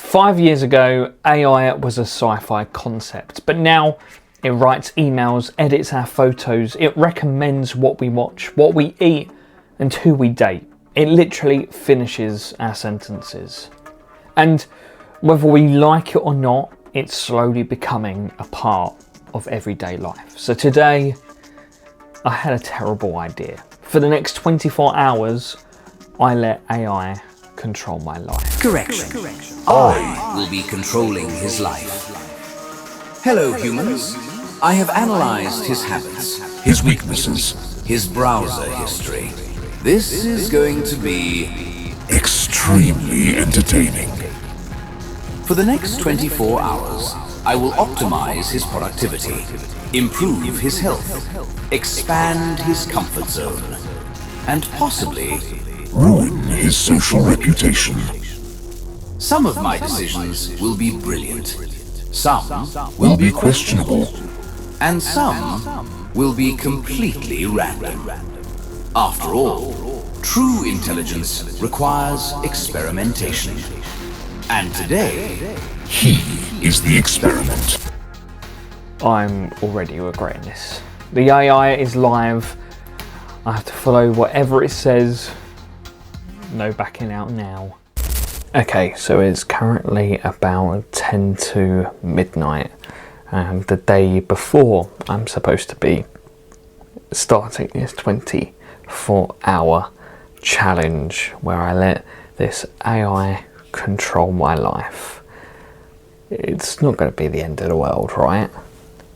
5 years ago, AI was a sci-fi concept, but now it writes emails, edits our photos, it recommends what we watch, what we eat, and who we date. It literally finishes our sentences. And whether we like it or not, it's slowly becoming a part of everyday life. So today, I had a terrible idea. For the next 24 hours, I let AI control my life. Correction. I will be controlling his life. Hello, humans. I have analyzed his habits, his weaknesses, his browser history. This is going to be extremely entertaining. For the next 24 hours, I will optimize his productivity, improve his health, expand his comfort zone, and possibly ruin his social reputation. Some of my decisions will be brilliant. Some will be questionable. And some will be completely random. After all, true intelligence requires experimentation. And today, he is the experiment. I'm already regretting this. The AI is live. I have to follow whatever it says. No backing out now. Okay, so it's currently about 10 to midnight. The day before I'm supposed to be starting this 24-hour challenge where I let this AI control my life. It's not going to be the end of the world, right?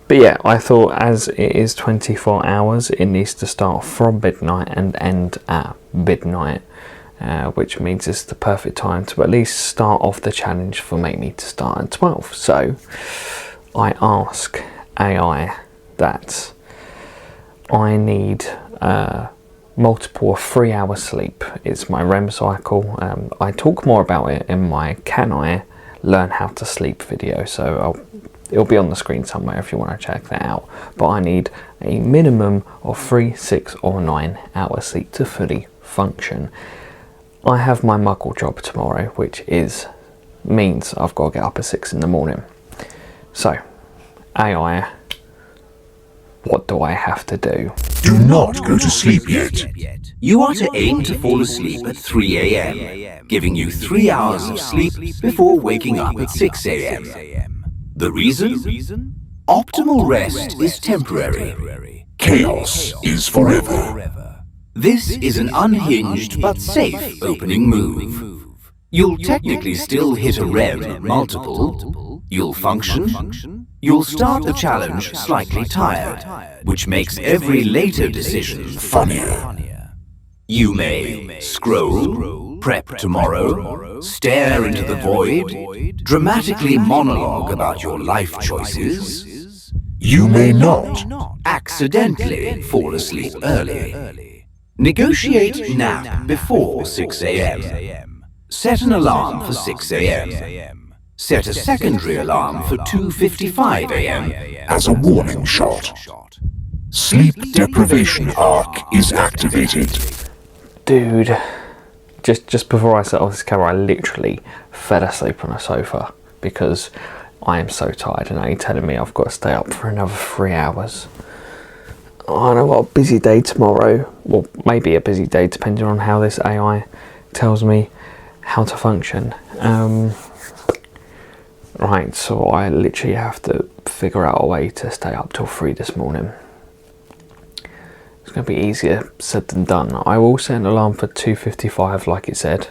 But yeah, I thought as it is 24 hours, it needs to start from midnight and end at midnight, which means it's the perfect time to at least start off the challenge for Make Me to start at 12. So I ask AI that I need multiple 3 hours sleep. It's my REM cycle. I talk more about it in my Can I Learn How to Sleep video, so it'll be on the screen somewhere if you want to check that out. But I need a minimum of 3, 6 or 9 hours sleep to fully function. I have my muggle job tomorrow, which means I've got to get up at 6 in the morning. So, AI, what do I have to do? Do not go to sleep yet. You are to aim to fall asleep at 3 a.m., giving you 3 hours of sleep before waking up at 6 a.m. The reason? Optimal rest is temporary. Chaos is forever. This is an unhinged but safe opening move. You'll technically still hit a REM multiple. You'll function. You'll start the challenge slightly tired, which makes every later decision funnier. You may scroll, prep tomorrow, stare into the void, dramatically monologue about your life choices. You may not Accidentally fall asleep early. Negotiate nap before 6 a.m. Set an alarm for 6 a.m. Set a secondary alarm for 2:55 a.m. as a warning shot. Sleep deprivation arc is activated. Dude, just before I set off this camera, I literally fell asleep on a sofa because I am so tired, and now you're telling me I've got to stay up for another 3 hours. Oh, and I've got a busy day tomorrow. Well, maybe a busy day depending on how this AI tells me how to function. Right, so I literally have to figure out a way to stay up till 3 this morning. It's going to be easier said than done. I will set an alarm for 2:55 like it said,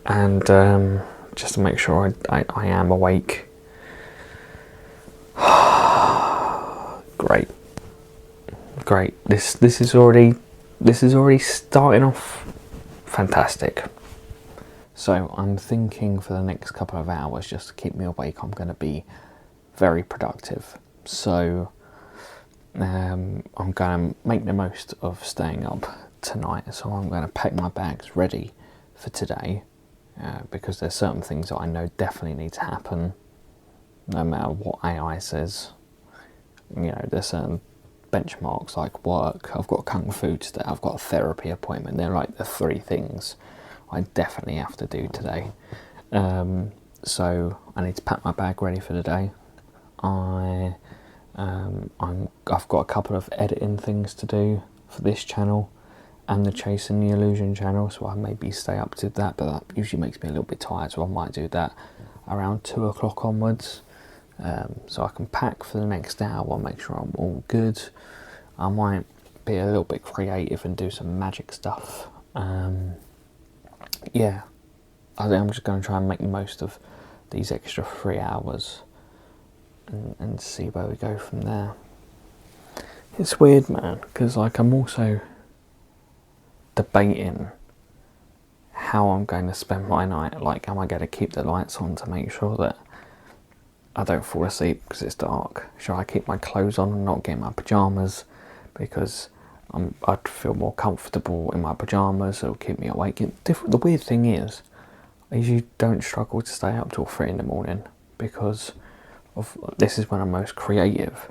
and just to make sure I am awake. Great. This is already starting off fantastic. So I'm thinking for the next couple of hours, just to keep me awake, I'm going to be very productive. So I'm going to make the most of staying up tonight. So I'm going to pack my bags ready for today, because there's certain things that I know definitely need to happen, no matter what AI says. You know, there's certain benchmarks like work. I've got kung fu today. I've got a therapy appointment. They're like the 3 things I definitely have to do today. So I need to pack my bag ready for the day. I've got a couple of editing things to do for this channel and the Chasing the Illusion channel, so I maybe stay up to that, but that usually makes me a little bit tired, so I might do that around 2 o'clock onwards, so I can pack for the next hour, make sure I'm all good. I might be a little bit creative and do some magic stuff. Yeah, I think I'm just going to try and make the most of these extra 3 hours and see where we go from there. It's weird, man, because like I'm also debating how I'm going to spend my night. Like, am I going to keep the lights on to make sure that I don't fall asleep because it's dark? Should I keep my clothes on and not get my pyjamas because I'd feel more comfortable in my pyjamas? It'll keep me awake. The weird thing is you don't struggle to stay up till 3 in the morning because this is when I'm most creative.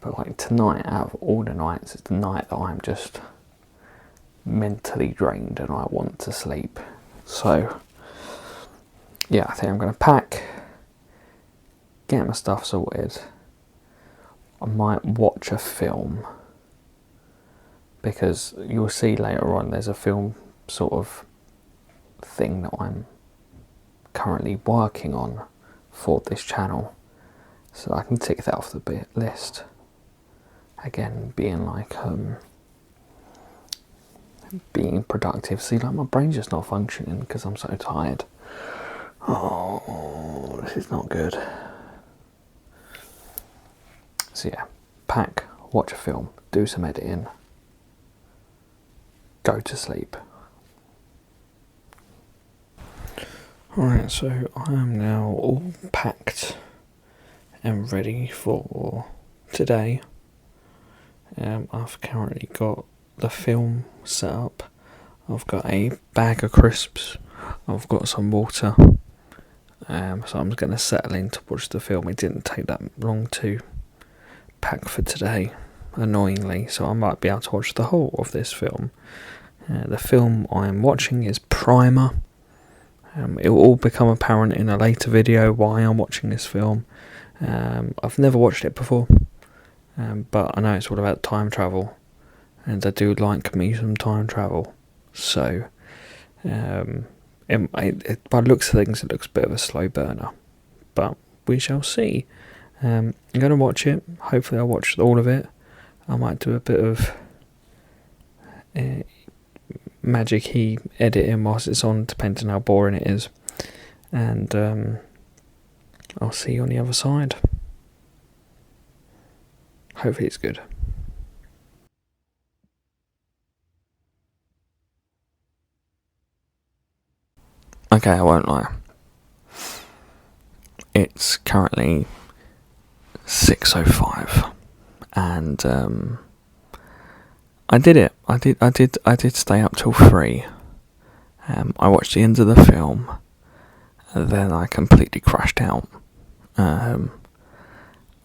But like tonight, out of all the nights, it's the night that I'm just mentally drained and I want to sleep. So yeah, I think I'm going to pack, get my stuff sorted. I might watch a film, because you'll see later on there's a film sort of thing that I'm currently working on for this channel, so I can tick that off the list. Again, being productive. See, like my brain's just not functioning because I'm so tired. Oh, this is not good. So yeah, pack, watch a film, do some editing, go to sleep. Alright, so I am now all packed and ready for today. I've currently got the film set up. I've got a bag of crisps. I've got some water. So I'm just going to settle in to watch the film. It didn't take that long to pack for today, annoyingly, so I might be able to watch the whole of this film. The film I'm watching is Primer. It will all become apparent in a later video why I'm watching this film. I've never watched it before, but I know it's all about time travel, and I do like me some time travel. So, by the looks of things, it looks a bit of a slow burner, but we shall see. I'm going to watch it. Hopefully I'll watch all of it. I might do a bit of magic-y editing whilst it's on, depending on how boring it is. And I'll see you on the other side. Hopefully it's good. Okay, I won't lie. It's currently 6:05, and I did it. I did stay up till 3. I watched the end of the film, and then I completely crashed out.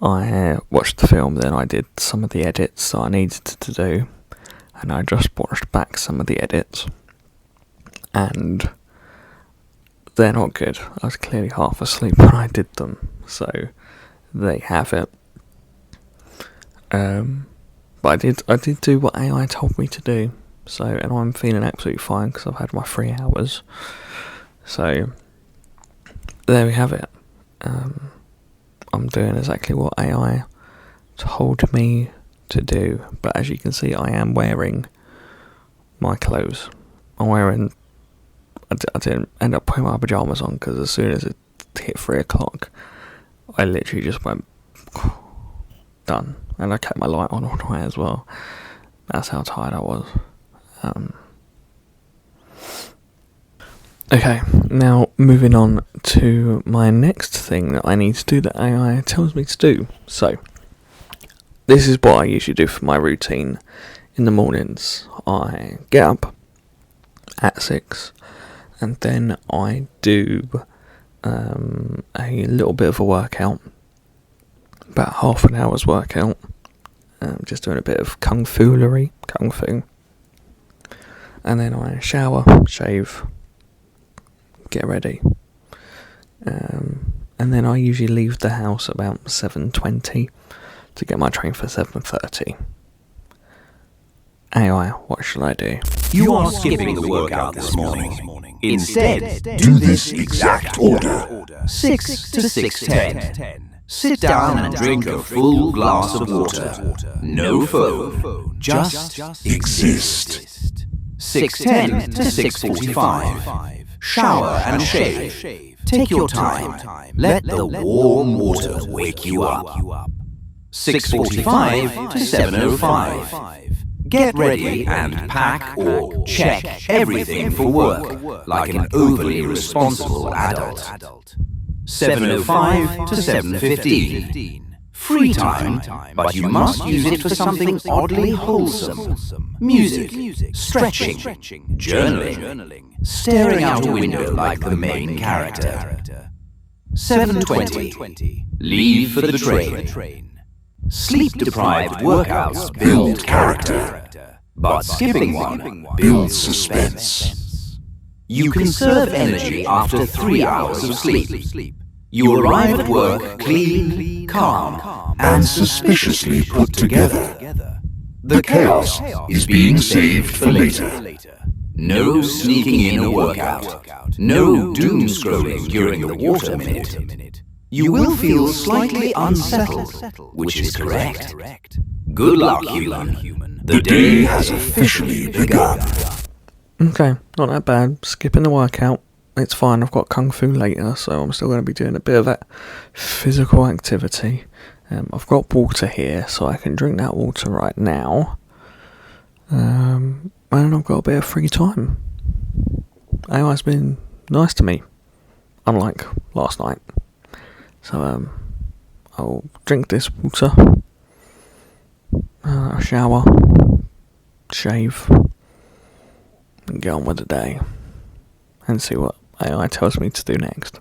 I watched the film, then I did some of the edits that I needed to do, and I just watched back some of the edits, and they're not good. I was clearly half asleep when I did them, so there you have it. But I did do what AI told me to do, so, and I'm feeling absolutely fine because I've had my 3 hours. So there we have it. I'm doing exactly what AI told me to do, but as you can see, I am wearing my clothes. I didn't end up putting my pyjamas on because as soon as it hit 3 o'clock, I literally just went done, and I kept my light on all the way as well. That's how tired I was. Okay, now moving on to my next thing that I need to do that AI tells me to do. So, this is what I usually do for my routine in the mornings. I get up at 6, and then I do a little bit of a workout, about half an hour's workout, just doing a bit of kung fu, and then I shower, shave, get ready, And then I usually leave the house about 7:20 to get my train for 7:30. AI, what should I do? You are skipping the workout this morning. Instead, Do this exact order. 6 to 6:10. Sit down and drink a full glass of water. No phone, just Exist. 6:10 to 6:45. Shower and shave. Take your time. Let the warm water wake you up. 6:45 to 7:05. Get ready and pack or check everything for work like an overly responsible adult. 7:05 to 7:15. Free time, but you must use it for something oddly wholesome. Music, stretching, journaling, staring out a window like the main character. 7:20. Leave for the train. Sleep-deprived workouts build character, but skipping one builds suspense. You conserve energy after 3 hours of sleep. You arrive at work clean, calm, And suspiciously put together. The chaos is being saved for later. No sneaking in a workout. No doom scrolling during the water minute. You will feel slightly unsettled, which is correct. Good luck, human. The day has Officially begun. Okay, not that bad. Skipping the workout. It's fine, I've got Kung Fu later, so I'm still going to be doing a bit of that physical activity. I've got water here, so I can drink that water right now. And I've got a bit of free time. AI's been nice to me, unlike last night. So I'll drink this water, shower, shave, and get on with the day, and see what AI tells me to do next.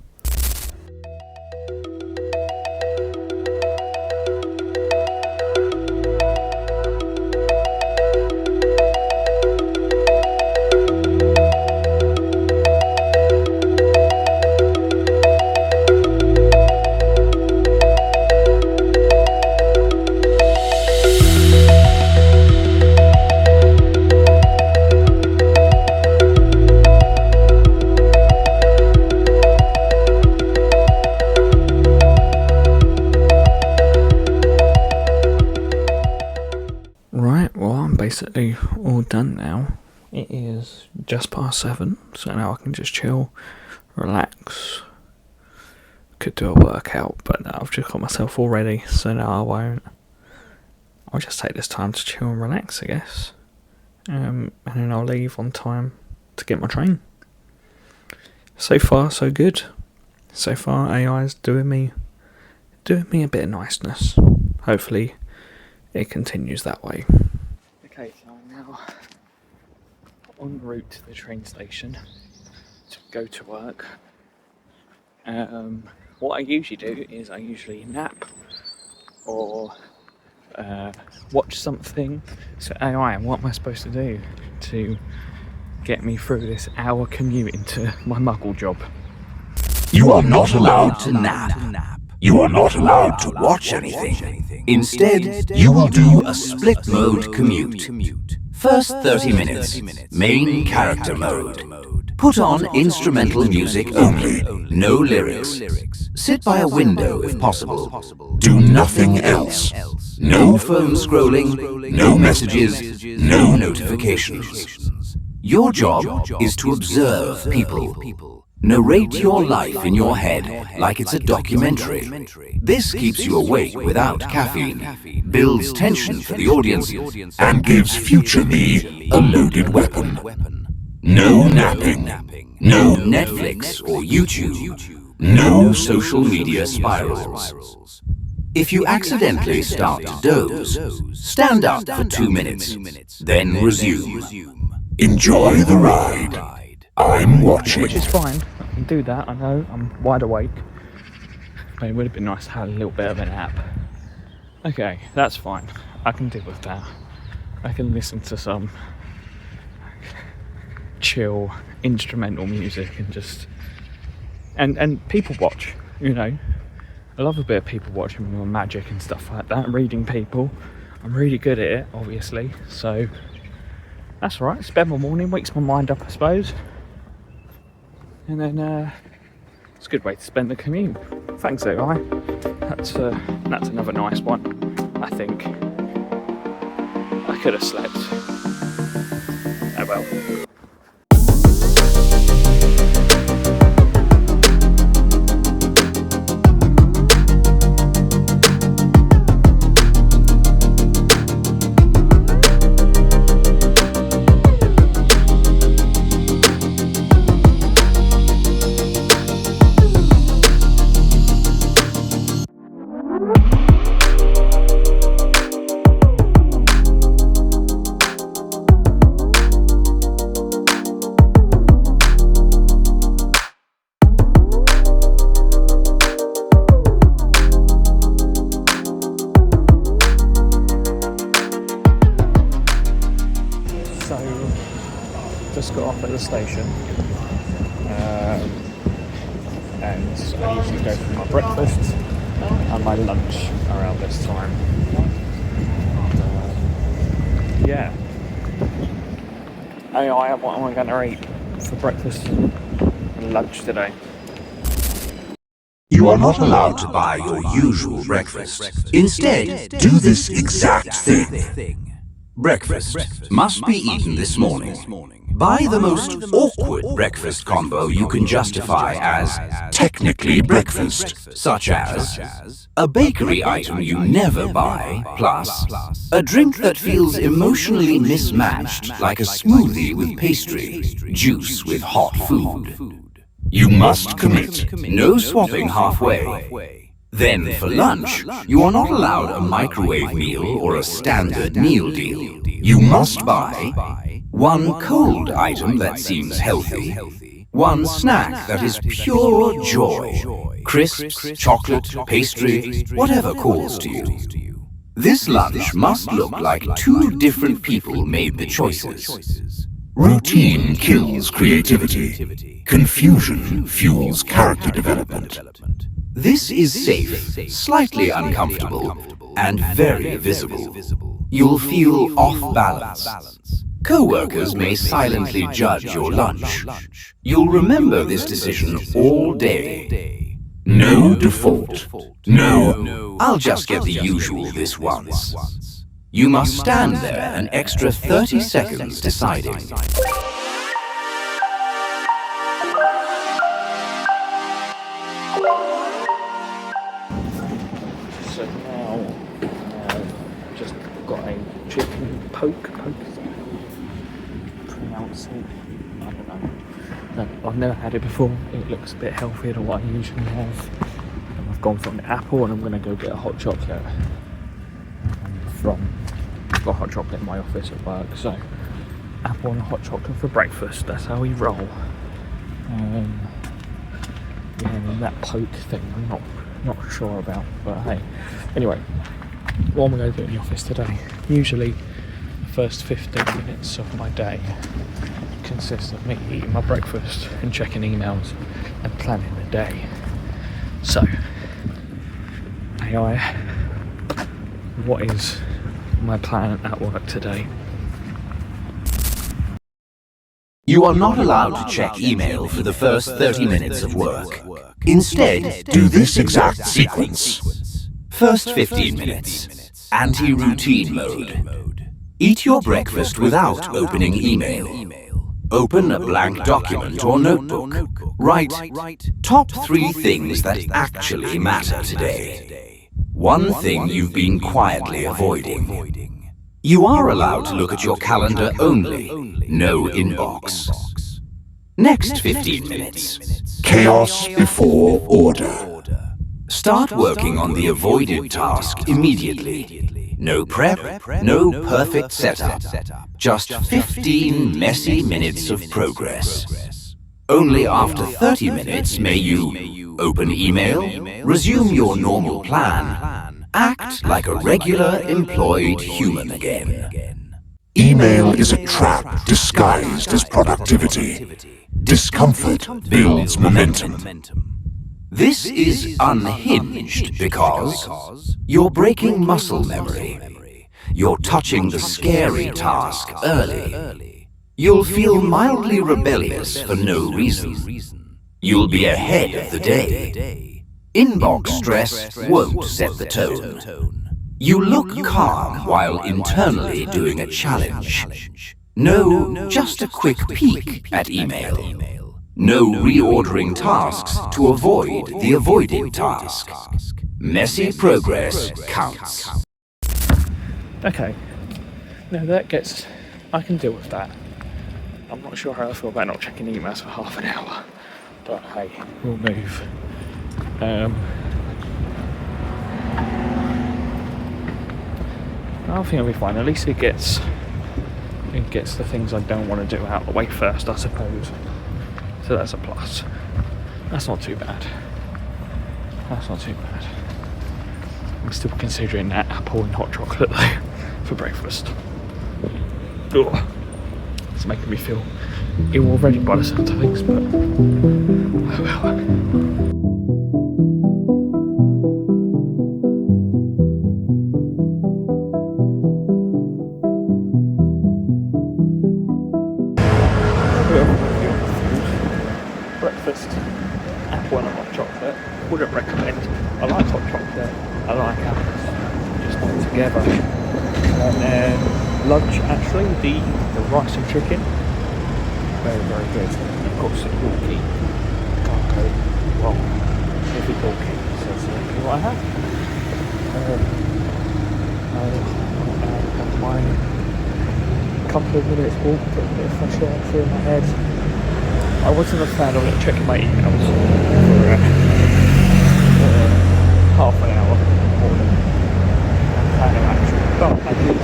Basically all done now. It is just past 7, so now I can just chill, relax. Could do a workout, but no, I've just got myself all ready, so now I won't. I'll just take this time to chill and relax, I guess. And then I'll leave on time to get my train. So far, so good. So far, AI's doing me a bit of niceness. Hopefully, it continues that way. Okay, so I'm now en route to the train station to go to work. What I usually do is I usually nap or watch something. So AI, what am I supposed to do to get me through this hour commute into my muggle job? You are not allowed to nap. You are not allowed to watch anything. Instead, you will do a split mode commute. First 30 minutes, main character mode. Put on instrumental music only, no lyrics. Sit by a window if possible. Do nothing else. No phone scrolling, no messages, no notifications. Your job is to observe people. Narrate your life in your head like it's a documentary. This keeps you awake without caffeine, builds tension for the audience, And gives future me a loaded weapon. No napping. no Netflix or YouTube, no social media spirals. If you accidentally start to doze, stand up for 2 minutes, then resume. Enjoy the ride. I'm watching. Which is fine, I can do that, I know, I'm wide awake. But it would have been nice to have a little bit of a nap. Okay, that's fine, I can deal with that. I can listen to some chill instrumental music and just and people watch, you know. I love a bit of people watching with magic and stuff like that, reading people. I'm really good at it, obviously, so that's all right. Spend my morning, wakes my mind up, I suppose. And then it's a good way to spend the commute. Thanks, AI. That's another nice one, I think. I could have slept. Oh well. Just got off at the station, and I usually go for my breakfast and my lunch around this time. Yeah. AI, what am I going to eat for breakfast and lunch today? You are not allowed to buy your usual breakfast. Instead, Do this exact thing. breakfast must be eaten this morning. Buy the most awkward breakfast combo you can justify as Technically breakfast. such as a bakery item you never buy, plus a drink that feels emotionally mismatched like a smoothie with pastry, juice with hot food. You must commit. No swapping halfway. Then for lunch, you are not allowed a microwave meal or a standard meal deal. You must buy one cold item that seems healthy, one snack that is pure joy, crisps, chocolate, pastry, whatever calls to you. This lunch must look like two different people made the choices. Routine kills creativity. Confusion fuels character development. This is safe, slightly uncomfortable, and very visible. You'll feel off balance. Co-workers may silently judge your lunch. You'll remember this decision all day. No default. No. I'll just get the usual this once. You must stand there an extra 30 seconds deciding. So now I've just got a chicken poke is that pronounce it? I don't know. No, I've never had it before. It looks a bit healthier than what I usually have. And I've gone from the apple and I'm going to go get a hot chocolate I've got hot chocolate in my office at work, so apple and hot chocolate for breakfast, that's how we roll. Yeah, and that poke thing I'm not sure about, but hey. Anyway, what am I going to do in the office today? Usually the first 15 minutes of my day consists of me eating my breakfast and checking emails and planning the day. So, AI, what is my plan at work today? You are not allowed to check email for the first 30 minutes of work. Instead, Do this exact sequence. first 15 minutes, anti-routine mode. Eat your breakfast without opening email. Open a blank document or notebook. Write top 3 things that actually matter today. One thing you've been quietly avoiding. You are allowed to look at your calendar only, no inbox. Next 15 minutes. Chaos before order. Start working on the avoided task immediately. No prep, no perfect setup. Just 15 messy minutes of progress. Only after 30 minutes may you open email, resume your normal plan, act like a regular employed human again. Email is a trap disguised as productivity. Discomfort builds momentum. This is unhinged because you're breaking muscle memory. You're touching the scary task early. You'll feel mildly rebellious for no reason. You'll be ahead of the day. Inbox stress won't set the tone. You look calm while internally doing a challenge. No, just a quick peek at email. No reordering tasks to avoid the avoiding task. Messy progress counts. Okay. No, that gets... I can deal with that. I'm not sure how I feel about not checking emails for half an hour. But hey, we'll move. I think it'll be fine. At least it gets the things I don't want to do out of the way first, I suppose. So that's a plus. That's not too bad. That's not too bad. I'm still considering that apple and hot chocolate though for breakfast. Ugh. It's making me feel ill already by the sound of things, but oh well. Breakfast, apple and a hot chocolate. Wouldn't recommend. I like hot chocolate. I like apples. Just not together. And then lunch, actually, the rice and chicken. Very, very good. Of course, it's Yorkie. Can't go wrong. Every Yorkie says exactly what I have. My couple of minutes walk, get a bit of fresh air through my head. I wasn't a fan of checking my emails for half an hour more than plan of action. But I did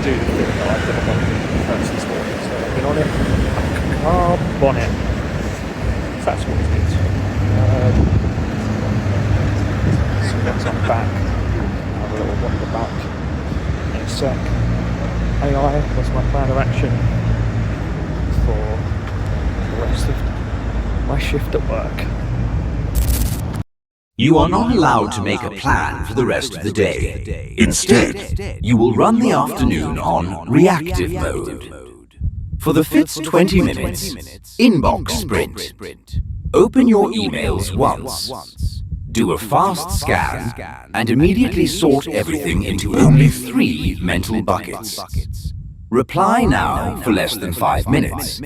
do the thing that I did on first this morning, so I've been on it. Carb on it. So that's what it is. So once I'm back, I'll have a little wander back in a sec. AI was my plan of action for the rest of my shift at work. You are not allowed to make a plan for the rest of the day. Instead, you will run the afternoon on reactive mode. For the first 20 minutes, inbox sprint. Open your emails once. Do a fast scan and immediately sort everything into only 3 mental buckets. Reply now for less than 5 minutes.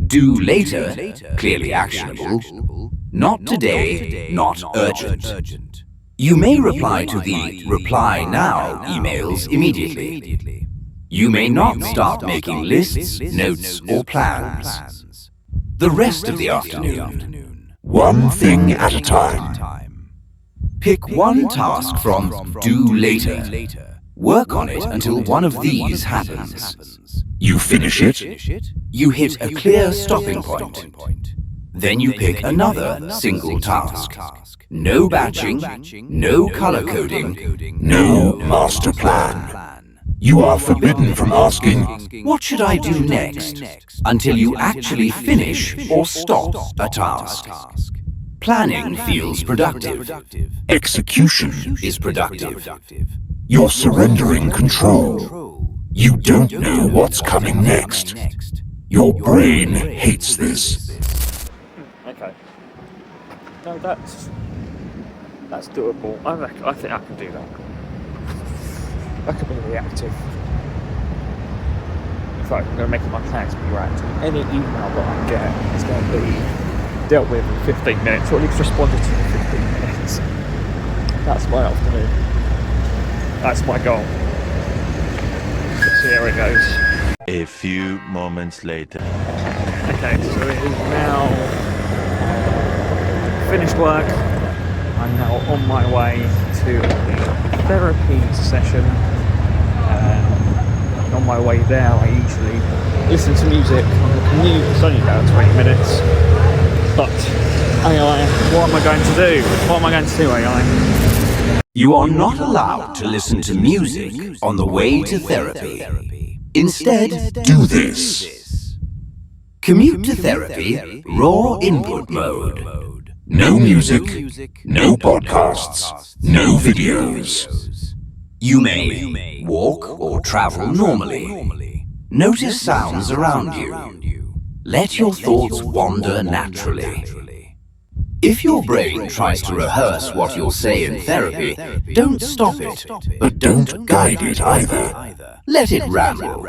Do later, clearly actionable. Not today, not urgent. You may reply to the reply now emails immediately. You may not start making lists, notes, or plans. The rest of the afternoon. One thing at a time. Pick one task from do later. Work on it until one of these happens. You finish it. You hit a clear stopping point. Then you pick another single task. No batching, no color coding, No master plan. You are forbidden from asking, what should I do next? Until you actually finish or stop a task. Planning feels productive. execution. Is productive. You're surrendering control. You don't know what's coming next. Your brain hates this. Okay. No, that's doable. I think I can do that. I can be reactive. In fact, I'm going to make my plans be reactive. Any email that I get is going to be dealt with in 15 minutes, or at least responded to in 15 minutes. That's my afternoon. That's my goal. Let's see how it goes. A few moments later. Okay, so it is now finished work. I'm now on my way to the therapy session. On my way there, I usually listen to music on the commute. It's only about 20 minutes. But AI, what am I going to do? What am I going to do, AI? You are not allowed to listen to music on the way to therapy. Instead, Do this. Commute to therapy, raw input mode. No music, no podcasts, no videos. You may walk or travel normally. Notice sounds around you. Let your thoughts wander naturally. If your brain tries to rehearse what you'll say in therapy, don't stop it, But don't guide it either. let it ramble.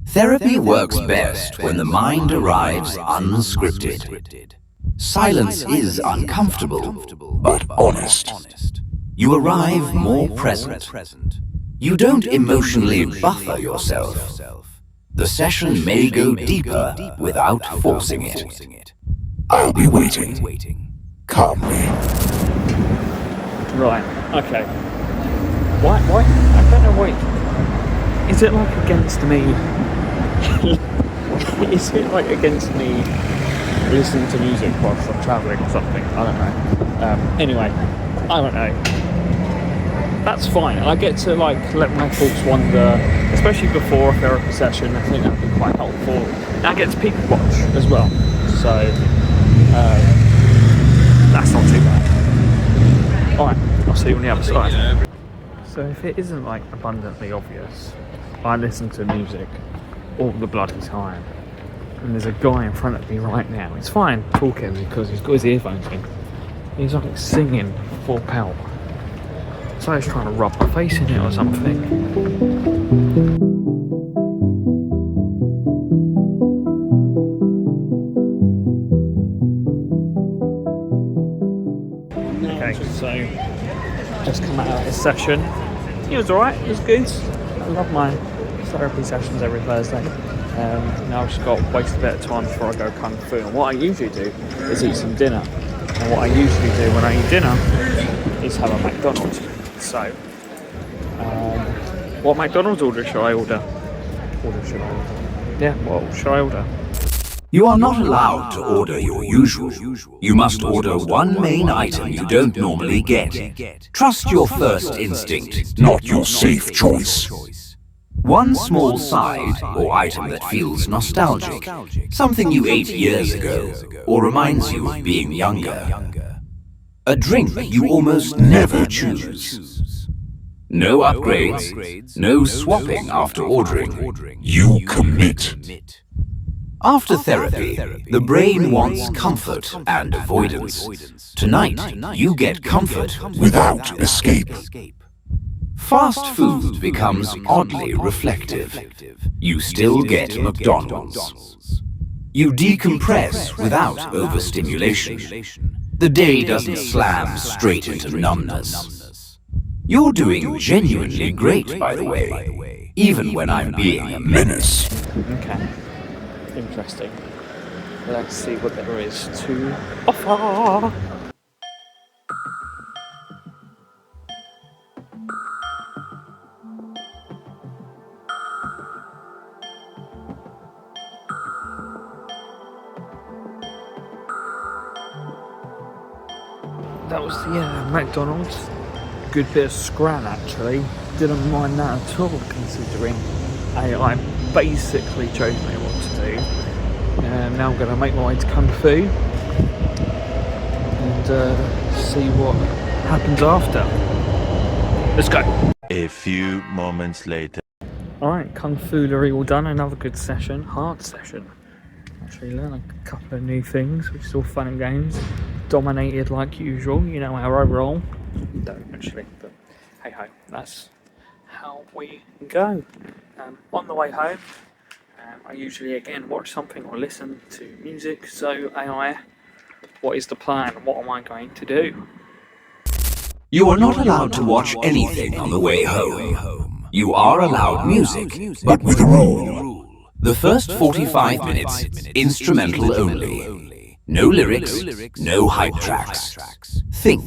Therapy works best when the mind arrives unscripted. Silence is uncomfortable, But honest. you arrive more present. You don't emotionally buffer yourself. The session may go deeper without forcing it. I'll be waiting. Calmly. Right, okay. Why? I don't know why. Is it like against me? Is it like against me listening to music whilst I'm travelling or something? I don't know. Anyway, I don't know. That's fine. I get to like let my thoughts wander, especially before a therapy session. I think that'd be quite helpful. And I get to people watch as well, so that's not too bad. Alright, I'll see you on the other side. So if it isn't like abundantly obvious, I listen to music all the bloody time, and there's a guy in front of me right now. It's fine talking because he's got his earphones in. He's like singing full pelt. So he's trying to rub my face in it or something. Okay, so just come out of his session. He was alright, it was good. I love my therapy sessions every Thursday. Now I've just got to waste a bit of time before I go kung fu. And what I usually do is eat some dinner. And what I usually do when I eat dinner is have a McDonald's. So, what McDonald's order should I order? Yeah, what should I order? You are not allowed to order your usual. You must order one main item you don't normally get. Trust your first instinct. Not your safe choice. One small side or item that feels nostalgic. Something you ate years ago or reminds you of being younger. A drink you almost never choose. No upgrades, no swapping after ordering. You commit. After therapy, the brain wants comfort and avoidance. Tonight, you get comfort Without escape. Fast food becomes oddly reflective. You still get McDonald's. You decompress without overstimulation. The day doesn't slam straight into numbness. You're doing genuinely great, by the way, even when I'm being a menace. Okay, interesting. Let's see what there is to offer. That was the McDonald's. Good bit of scran actually. Didn't mind that at all, considering AI basically showed me what to do. Now I'm going to make my way to Kung Fu and see what happens after. Let's go. A few moments later. Alright, Kung Fu-lery all done. Another good session, hard session. Actually learned a couple of new things, which is all fun and games. Dominated like usual, you know how I roll. Don't actually, but hey ho, that's how we go. On the way home, I usually again watch something or listen to music. So AI, what is the plan? What am I going to do? You are not allowed to watch anything on the way home. You are allowed music, But with a rule. the first 45 minutes, instrumental only. No lyrics, no hype tracks. Think,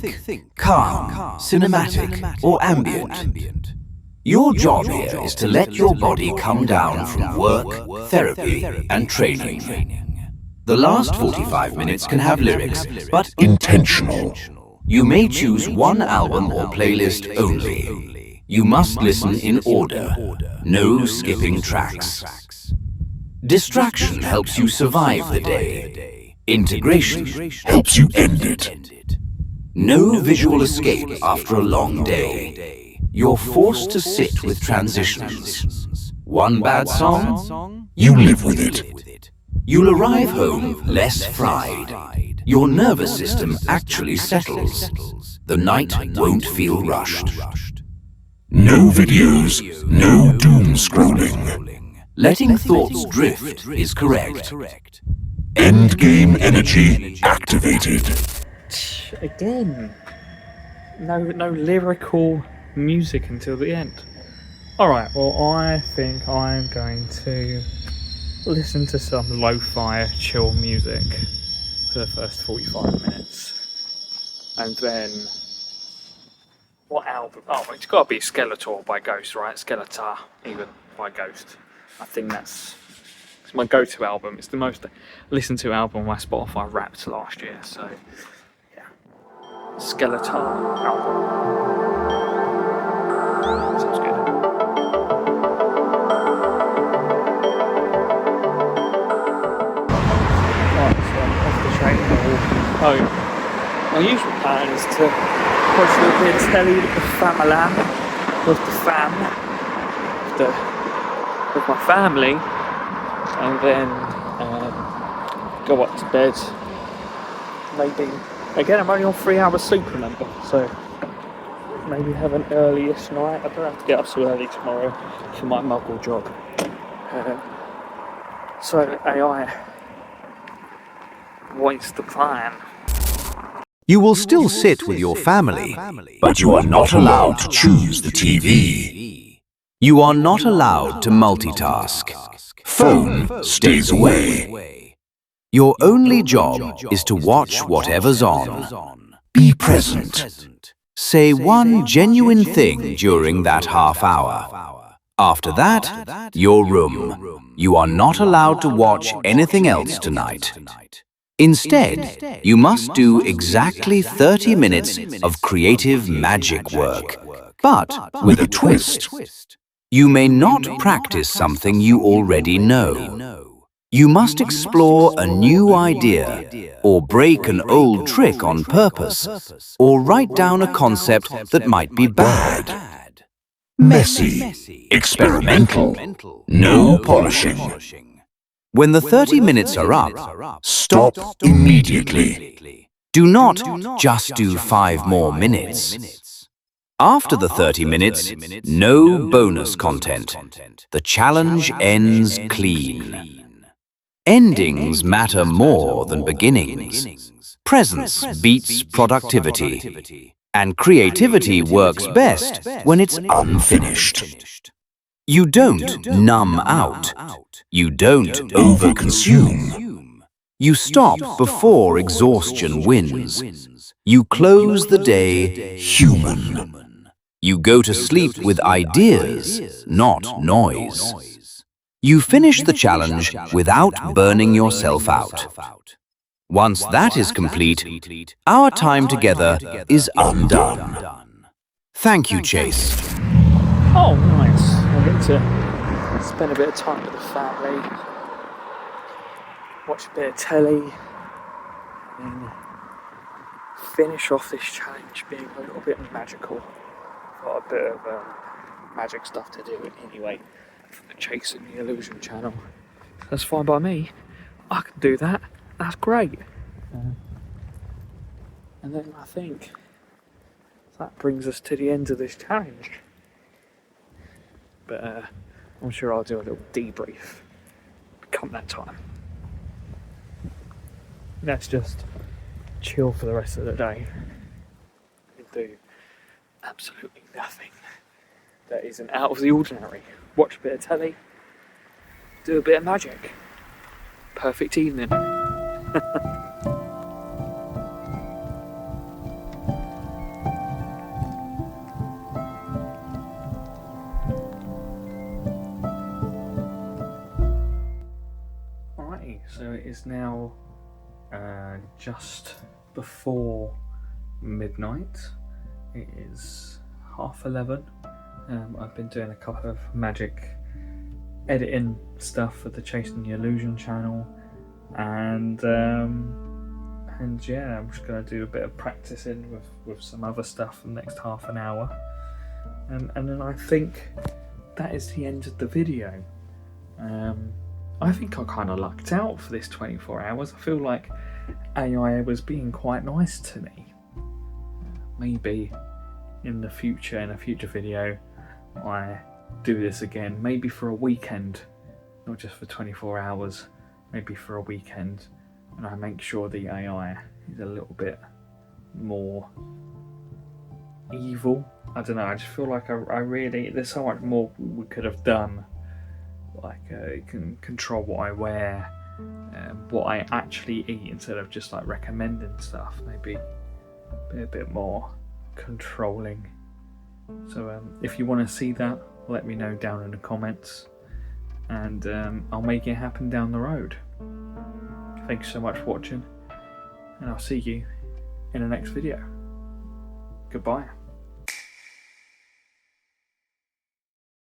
calm, cinematic, or ambient. Your job here is to let your body come down from work, therapy, and training. The last 45 minutes can have lyrics, but Intentional. you may choose one album or playlist only. You must listen in order, no skipping tracks. Distraction helps you survive the day. Integration Helps you end it. No visual escape after a long day. You're forced to sit with transitions. One bad song, You live with it. you'll arrive home less fried. Your nervous system actually settles. The night won't feel rushed. No videos, no doom scrolling. Letting thoughts drift is correct. Endgame energy activated. Again, no lyrical music until the end. Alright, well I think I'm going to listen to some lo-fi chill music for the first 45 minutes. And then, what album? Oh, it's got to be Skeletor by Ghost, right? Skeletor, even, by Ghost. I think it's my go-to album. It's the most listened to album on my Spotify Wrapped last year, so yeah. Skeletor album. Sounds good. Right, so I'm off the train and walking home. My usual plan is to watch a little bit of telly with the famalam, with the fam, with my family, and then go up to bed. Maybe, again, I'm only on 3 hours sleep, remember, so maybe have an early-ish night. I don't have to get up so early tomorrow for my muggle job. So AI, what's the plan? You will still sit with your family, But you are not allowed to choose the TV. you are not allowed to multitask. Phone stays away. Your only job is to watch whatever's on. Be present. Say one genuine thing during that half hour. After that, your room. You are not allowed to watch anything else tonight. Instead, you must do exactly 30 minutes of creative magic work, but With a twist. you may not practice something you already know. You must explore a new idea, or break an old trick on purpose, or write down a concept that might be bad. Messy. Experimental. No polishing. When the 30 minutes are up, Stop immediately. do not just do 5 more minutes. After the 30 minutes, no bonus content. The challenge ends clean. Endings matter more than beginnings. Presence beats productivity. And creativity works best when it's Unfinished. You don't numb out. You don't Overconsume. You stop before exhaustion wins. You close the day Human. You go to sleep with ideas, not noise. You finish the challenge without burning yourself out. Once that is complete, our time together is undone. Thank you, Chase. Oh, nice. I get to spend a bit of time with the family, watch a bit of telly, and finish off this challenge being a little bit magical. Got a bit of magic stuff to do anyway for the Chasing the Illusion channel. That's fine by me. I can do that. That's great. And then I think that brings us to the end of this challenge. But I'm sure I'll do a little debrief come that time. Let's just chill for the rest of the day and do absolutely nothing that isn't out of the ordinary. Watch a bit of telly, do a bit of magic. Perfect evening. Alrighty, so it is now just before midnight. It is 11:30. I've been doing a couple of magic editing stuff for the Chasing the Illusion channel, and yeah, I'm just going to do a bit of practicing with some other stuff for the next half an hour, and then I think that is the end of the video. I think I kind of lucked out for this 24 hours. I feel like AI was being quite nice to me. Maybe in a future video, I do this again, maybe for a weekend, not just for 24 hours, maybe for a weekend, and I make sure the AI is a little bit more evil. I don't know, I just feel like I really, there's so much more we could have done. Like it can control what I wear, what I actually eat, instead of just like recommending stuff. Maybe be a bit more controlling. So if you want to see that, let me know down in the comments, and I'll make it happen down the road. Thanks so much for watching, and I'll see you in the next video. Goodbye.